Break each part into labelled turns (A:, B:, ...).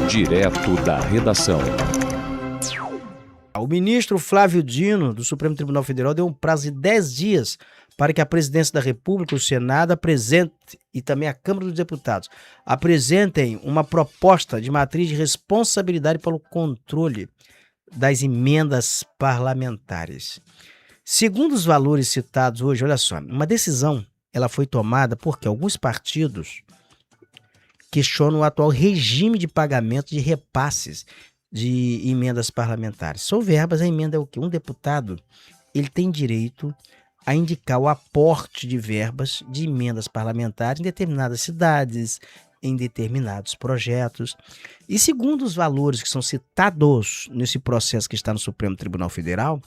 A: Direto da redação.
B: O ministro Flávio Dino, do Supremo Tribunal Federal, deu um prazo de 10 dias para que a Presidência da República, o Senado, apresente, e também a Câmara dos Deputados, apresentem uma proposta de matriz de responsabilidade pelo controle das emendas parlamentares. Segundo os valores citados hoje, olha só, uma decisão ela foi tomada porque alguns partidos questionam o atual regime de pagamento de repasses de emendas parlamentares. São verbas, a emenda é o quê? Um deputado ele tem direito a indicar o aporte de verbas de emendas parlamentares em determinadas cidades, em determinados projetos. E segundo os valores que são citados nesse processo que está no Supremo Tribunal Federal,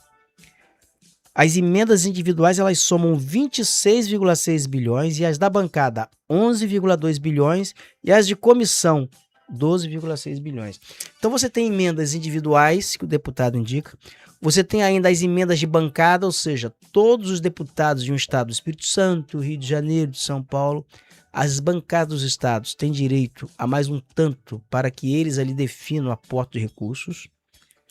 B: as emendas individuais elas somam 26,6 bilhões e as da bancada 11,2 bilhões e as de comissão 12,6 bilhões. Então você tem emendas individuais que o deputado indica, você tem ainda as emendas de bancada, ou seja, todos os deputados de um estado do Espírito Santo, Rio de Janeiro, de São Paulo, as bancadas dos estados têm direito a mais um tanto para que eles ali definam o aporte de recursos.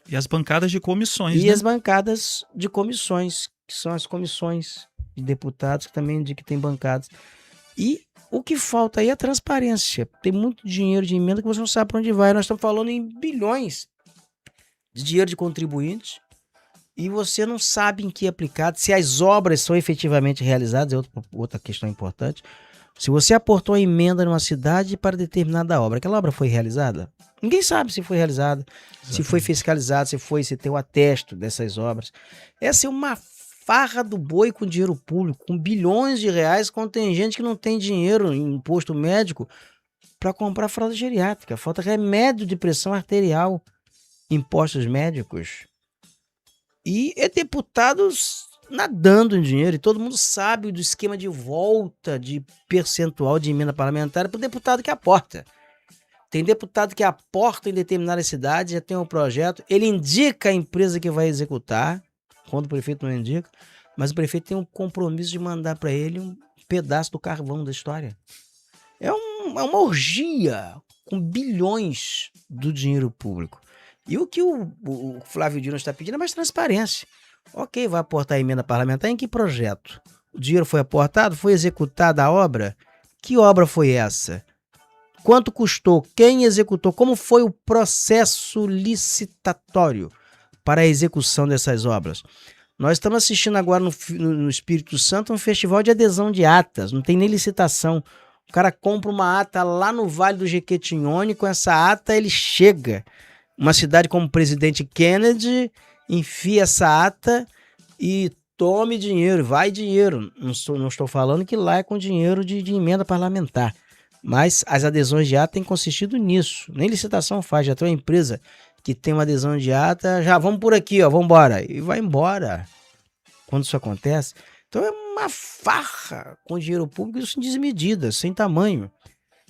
C: E as bancadas de comissões,
B: E
C: né?
B: as bancadas de comissões, que são as comissões de deputados, que também que tem bancadas. E o que falta aí é a transparência. Tem muito dinheiro de emenda que você não sabe para onde vai. Nós estamos falando em bilhões de dinheiro de contribuintes e você não sabe em que é aplicado, se as obras são efetivamente realizadas, é outra questão importante. Se você aportou a emenda numa cidade para determinada obra, aquela obra foi realizada? Ninguém sabe se foi realizada, se foi fiscalizada, se tem o atesto dessas obras. Essa é uma farra do boi com dinheiro público, com bilhões de reais, quando tem gente que não tem dinheiro em imposto médico para comprar fralda geriátrica, falta remédio de pressão arterial, impostos médicos. E é deputados nadando em dinheiro, e todo mundo sabe do esquema de volta de percentual de emenda parlamentar para o deputado que aporta. Tem deputado que aporta em determinadas cidades, já tem um projeto, ele indica a empresa que vai executar, quando o prefeito não indica, mas o prefeito tem um compromisso de mandar para ele um pedaço do carvão da história. É uma orgia com bilhões do dinheiro público. E o que o Flávio Dino está pedindo é mais transparência. Ok, vai aportar a emenda parlamentar em que projeto? O dinheiro foi aportado? Foi executada a obra? Que obra foi essa? Quanto custou? Quem executou? Como foi o processo licitatório para a execução dessas obras? Nós estamos assistindo agora no Espírito Santo um festival de adesão de atas, não tem nem licitação. O cara compra uma ata lá no Vale do Jequitinhonha, com essa ata ele chega. Uma cidade como Presidente Kennedy, enfia essa ata e tome dinheiro, vai dinheiro. Não estou falando que lá é com dinheiro de emenda parlamentar. Mas as adesões de ata têm consistido nisso. Nem licitação faz, já tem uma empresa que tem uma adesão de ata, já vamos por aqui, ó, vamos embora. E vai embora quando isso acontece. Então é uma farra com dinheiro público, isso desmedida, sem tamanho.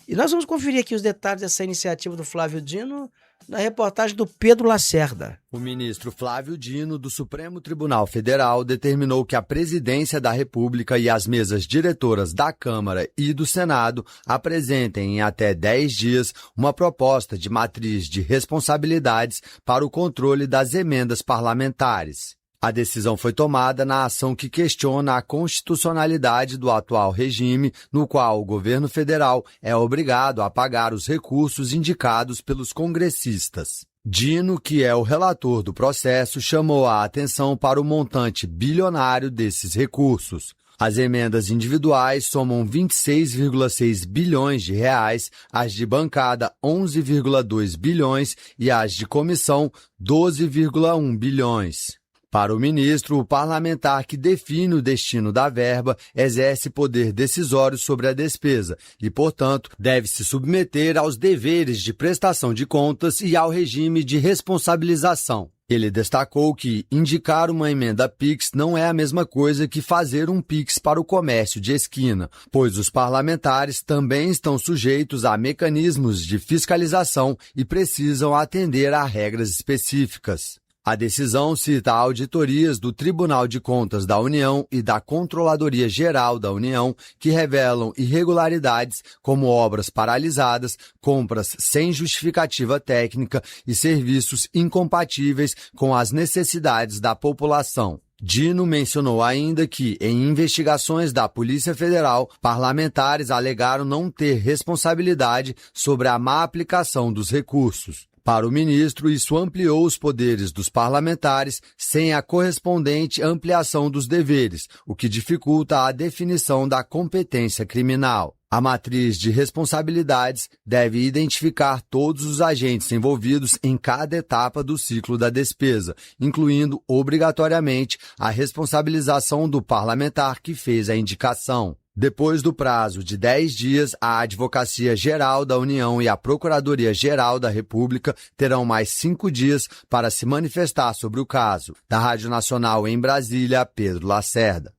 B: E nós vamos conferir aqui os detalhes dessa iniciativa do Flávio Dino na reportagem do Pedro Lacerda.
D: O ministro Flávio Dino, do Supremo Tribunal Federal, determinou que a Presidência da República e as mesas diretoras da Câmara e do Senado apresentem em até 10 dias uma proposta de matriz de responsabilidades para o controle das emendas parlamentares. A decisão foi tomada na ação que questiona a constitucionalidade do atual regime, no qual o governo federal é obrigado a pagar os recursos indicados pelos congressistas. Dino, que é o relator do processo, chamou a atenção para o montante bilionário desses recursos. As emendas individuais somam 26,6 bilhões de reais, as de bancada 11,2 bilhões e as de comissão 12,1 bilhões. Para o ministro, o parlamentar que define o destino da verba exerce poder decisório sobre a despesa e, portanto, deve se submeter aos deveres de prestação de contas e ao regime de responsabilização. Ele destacou que indicar uma emenda PIX não é a mesma coisa que fazer um PIX para o comércio de esquina, pois os parlamentares também estão sujeitos a mecanismos de fiscalização e precisam atender a regras específicas. A decisão cita auditorias do Tribunal de Contas da União e da Controladoria Geral da União que revelam irregularidades como obras paralisadas, compras sem justificativa técnica e serviços incompatíveis com as necessidades da população. Dino mencionou ainda que, em investigações da Polícia Federal, parlamentares alegaram não ter responsabilidade sobre a má aplicação dos recursos. Para o ministro, isso ampliou os poderes dos parlamentares sem a correspondente ampliação dos deveres, o que dificulta a definição da competência criminal. A matriz de responsabilidades deve identificar todos os agentes envolvidos em cada etapa do ciclo da despesa, incluindo, obrigatoriamente, a responsabilização do parlamentar que fez a indicação. Depois do prazo de 10 dias, a Advocacia Geral da União e a Procuradoria Geral da República terão mais 5 dias para se manifestar sobre o caso. Da Rádio Nacional em Brasília, Pedro Lacerda.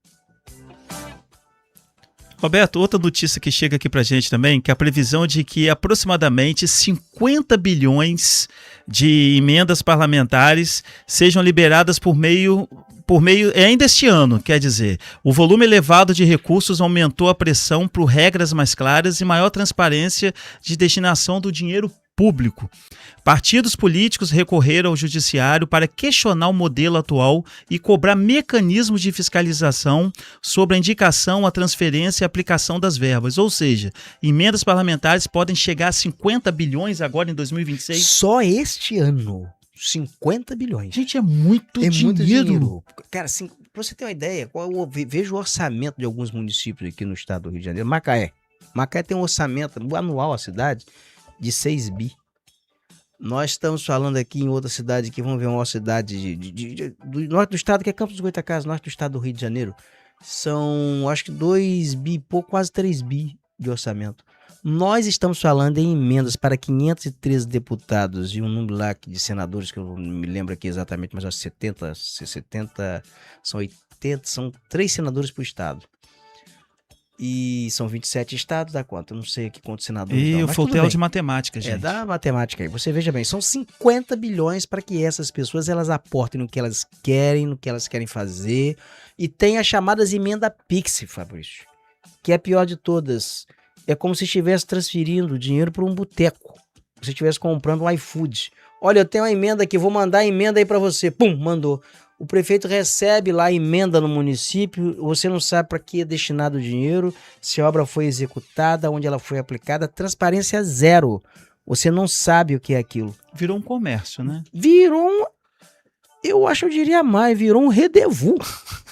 C: Roberto, outra notícia que chega aqui pra gente também, que é a previsão de que aproximadamente 50 bilhões de emendas parlamentares sejam liberadas por meio ainda este ano, quer dizer, o volume elevado de recursos aumentou a pressão por regras mais claras e maior transparência de destinação do dinheiro público. Partidos políticos recorreram ao judiciário para questionar o modelo atual e cobrar mecanismos de fiscalização sobre a indicação, a transferência e a aplicação das verbas. Ou seja, emendas parlamentares podem chegar a 50 bilhões agora em 2026?
B: Só este ano. 50 bilhões.
C: Gente, é muito dinheiro.
B: Cara, assim, pra você ter uma ideia, eu vejo o orçamento de alguns municípios aqui no estado do Rio de Janeiro. Macaé. Macaé tem um orçamento anual, a cidade, de 6 bi. Nós estamos falando aqui em outra cidade que vamos ver uma cidade do norte do estado, que é Campos dos Goytacazes, norte do estado do Rio de Janeiro. São, acho que 2 bi, pouco, quase 3 bi de orçamento. Nós estamos falando em emendas para 513 deputados e um número lá de senadores, que eu não me lembro aqui exatamente, mas acho que 70, são 80, são 3 senadores por estado. E são 27 estados, dá quanto? Eu não sei aqui quantos senadores.
C: E
B: não,
C: o Foltel de matemática, gente.
B: Dá matemática aí. Você veja bem, são 50 bilhões para que essas pessoas elas aportem no que elas querem fazer. E tem as chamadas emenda Pix, Fabrício, que é a pior de todas. É como se estivesse transferindo dinheiro para um boteco. Se estivesse comprando um iFood. Olha, eu tenho uma emenda aqui, vou mandar a emenda aí para você. Pum, mandou. O prefeito recebe lá a emenda no município, você não sabe para que é destinado o dinheiro, se a obra foi executada, onde ela foi aplicada, transparência zero. Você não sabe o que é aquilo.
C: Virou um comércio, né?
B: Eu diria mais, virou um rendezvous.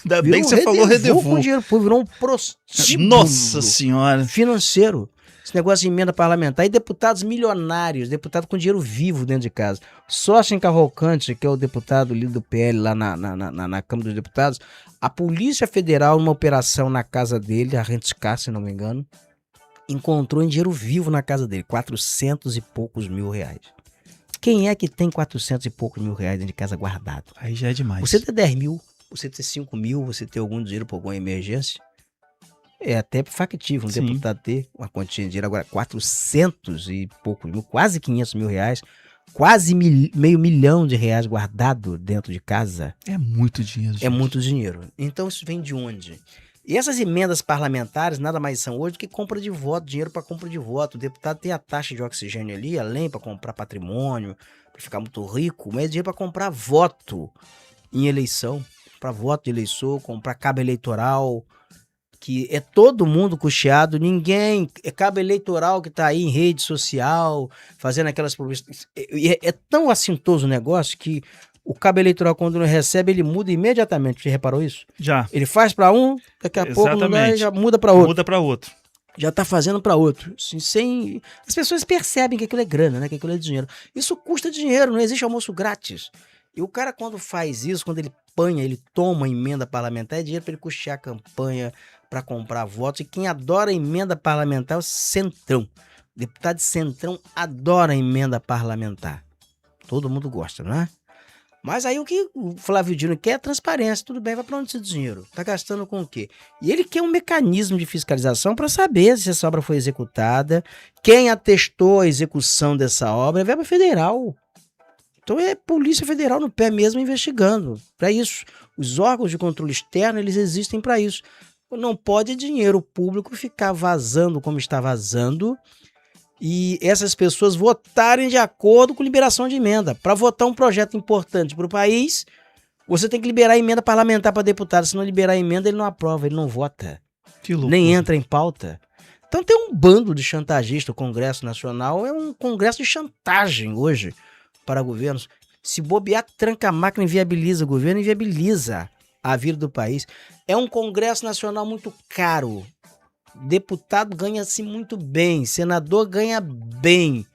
C: Ainda bem que você falou rendezvous.
B: Com dinheiro público, virou um prostíbulo.
C: Nossa Senhora.
B: Financeiro. Esse negócio de emenda parlamentar. E deputados milionários, deputado com dinheiro vivo dentro de casa. Sócio em Cavalcante, que é o deputado líder do PL lá na Câmara dos Deputados, a Polícia Federal, numa operação na casa dele, a Rentiscar, se não me engano, encontrou em dinheiro vivo na casa dele, 400 e poucos mil reais. Quem é que tem 400 e poucos mil reais dentro de casa guardado?
C: Aí já é demais.
B: Você ter 10 mil, você ter 5 mil, você ter algum dinheiro para alguma emergência, é até factível um
C: Sim.
B: deputado ter uma quantia de dinheiro. Agora, 400 e poucos mil, quase 500 mil reais, quase meio milhão de reais guardado dentro de casa.
C: É muito dinheiro. Gente.
B: É muito dinheiro. Então isso vem de onde? E essas emendas parlamentares nada mais são hoje do que compra de voto, dinheiro para compra de voto. O deputado tem a taxa de oxigênio ali, além para comprar patrimônio, para ficar muito rico, mas é dinheiro para comprar voto em eleição, para voto de eleitor, comprar cabo eleitoral, que é todo mundo custeado, ninguém, é cabo eleitoral que tá aí em rede social, fazendo aquelas publicidades. É tão assintoso o negócio que o cabo eleitoral, quando não recebe, ele muda imediatamente. Você reparou isso?
C: Já.
B: Ele faz para um, daqui a pouco não dá, já muda para outro.
C: Muda para outro.
B: Já tá fazendo para outro. Assim, sem... As pessoas percebem que aquilo é grana, né? Que aquilo é dinheiro. Isso custa dinheiro, não existe almoço grátis. E o cara, quando faz isso, quando ele ele toma emenda parlamentar, é dinheiro para ele custear a campanha, para comprar votos. E quem adora emenda parlamentar é o Centrão. O deputado de Centrão adora emenda parlamentar. Todo mundo gosta, não é? Mas aí o que o Flávio Dino quer é transparência. Tudo bem, vai para onde esse dinheiro? Tá gastando com o quê? E ele quer um mecanismo de fiscalização para saber se essa obra foi executada, quem atestou a execução dessa obra. É verba federal. Então é Polícia Federal no pé mesmo investigando. Para isso, os órgãos de controle externo, eles existem para isso. Não pode dinheiro público ficar vazando como está vazando e essas pessoas votarem de acordo com liberação de emenda. Para votar um projeto importante para o país, você tem que liberar emenda parlamentar para deputado. Se não liberar emenda, ele não aprova, ele não vota.
C: Que loucura.
B: Nem entra em pauta. Então tem um bando de chantagistas. O Congresso Nacional é um congresso de chantagem hoje para governos. Se bobear, tranca a máquina, inviabiliza o governo, inviabiliza a vida do país. É um Congresso Nacional muito caro. Deputado ganha-se muito bem, senador ganha bem.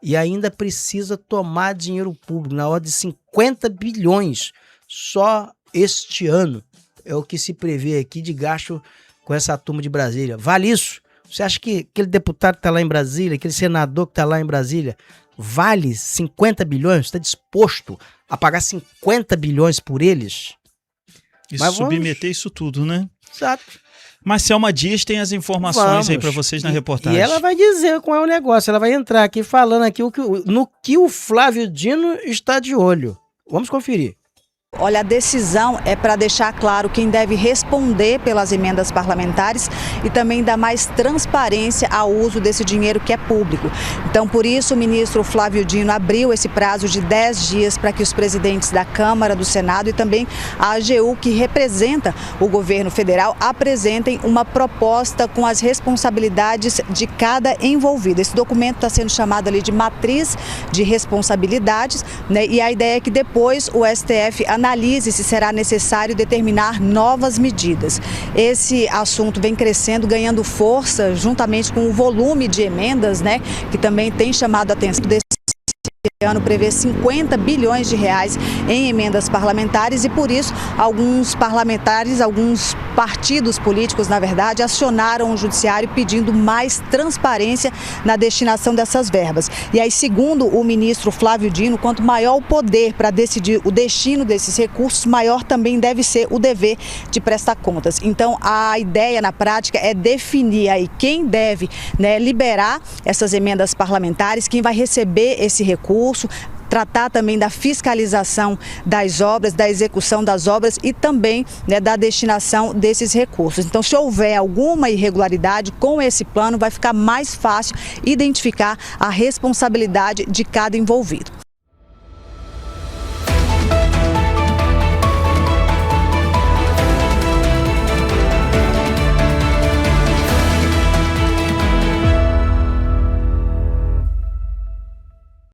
B: E ainda precisa tomar dinheiro público, na ordem de 50 bilhões só este ano. É o que se prevê aqui de gasto com essa turma de Brasília. Vale isso? Você acha que aquele deputado que está lá em Brasília, aquele senador que está lá em Brasília, vale 50 bilhões? Está disposto a pagar 50 bilhões por eles?
C: E
B: Mas
C: submeter isso tudo, né?
B: Exato.
C: Marcelma Dias tem as informações aí para vocês na reportagem.
B: E ela vai dizer qual é o negócio. Ela vai entrar aqui falando aqui no que o Flávio Dino está de olho. Vamos conferir.
A: Olha, a decisão é para deixar claro quem deve responder pelas emendas parlamentares e também dar mais transparência ao uso desse dinheiro que é público. Então, por isso, o ministro Flávio Dino abriu esse prazo de 10 dias para que os presidentes da Câmara, do Senado e também a AGU, que representa o governo federal, apresentem uma proposta com as responsabilidades de cada envolvido. Esse documento está sendo chamado ali de matriz de responsabilidades, né? E a ideia é que depois o STF analise se será necessário determinar novas medidas. Esse assunto vem crescendo, ganhando força, juntamente com o volume de emendas, né, que também tem chamado a atenção desse ano, prevê 50 bilhões de reais em emendas parlamentares e por isso alguns parlamentares, alguns partidos políticos, na verdade, acionaram o judiciário pedindo mais transparência na destinação dessas verbas. E aí, segundo o ministro Flávio Dino, quanto maior o poder para decidir o destino desses recursos, maior também deve ser o dever de prestar contas. Então, a ideia na prática é definir aí quem deve, né, liberar essas emendas parlamentares, quem vai receber esse recurso, tratar também da fiscalização das obras, da execução das obras e também, né, da destinação desses recursos. Então, se houver alguma irregularidade com esse plano, vai ficar mais fácil identificar a responsabilidade de cada envolvido.